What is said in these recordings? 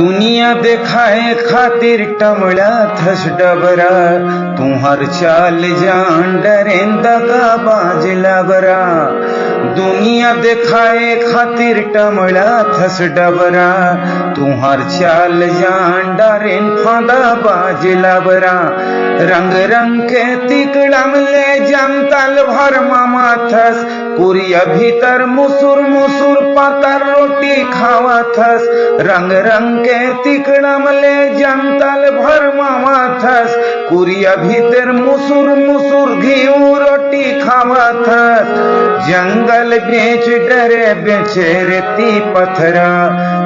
दुनिया देखाए खातिर टमड़ा थस डबरा, तुहर चाल जान डरें दगा बाज लबरा। दुनिया देखाए खातिर टमड़ा थस डबरा, तुहर चाल जान डरें फांदा बाज लबरा। रंग रंग के तिकड़म ले जमतल भर मामा थस, कुरिया भीतर मुसुर मुसुर पातर रोटी खावा थस। रंग रंग के तिकड़म ले जमतल भर मामा थस, कुरिया भीतर मुसुर मुसुर घीऊ रोटी खावा थस। जंगल बेच डरे बेचे रेती पथरा,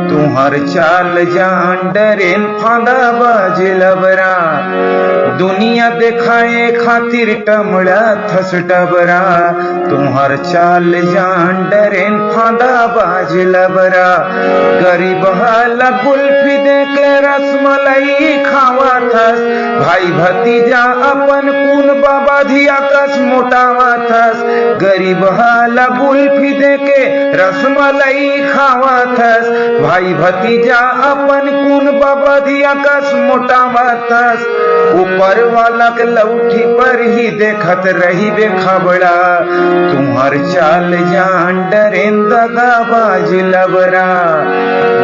तुहर चाल जान डरेन फांदा बाज लबरा। दुनिया देखाए खातिर टमड़ा थस डबरा, तुहर चाल जान डरेन फांदा बाज लबरा। गरीब हाला कुल्फी दे के रसमलाई खावा थस, भाई भतीजा अपन कुन बाबा धिया कस मोटावा थस। गरीब हाला कुल्फी दे के रसमलाई खावा थस, भाई भतीजा अपन कुन बाबा धिया कस मोटावा थस। ऊपर वाला के लौठी पर ही देखत रही बे खबड़ा, तुहर चाल जान डरें दगा बाज लबरा।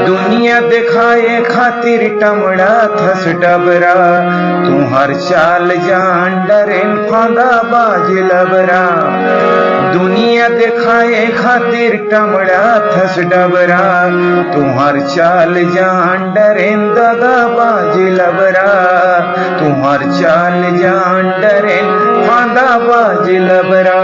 दुनिया देखाए खातिर टमड़ा थस डबरा, तुहर चाल जान डरें फांदा बाज लबरा। दुनिया देखाए खातिर टमड़ा थस डबरा, तुहर चाल जान डरें दगा बाज लबरा। तुहर चाल जान डरें फांदा बाज लबरा।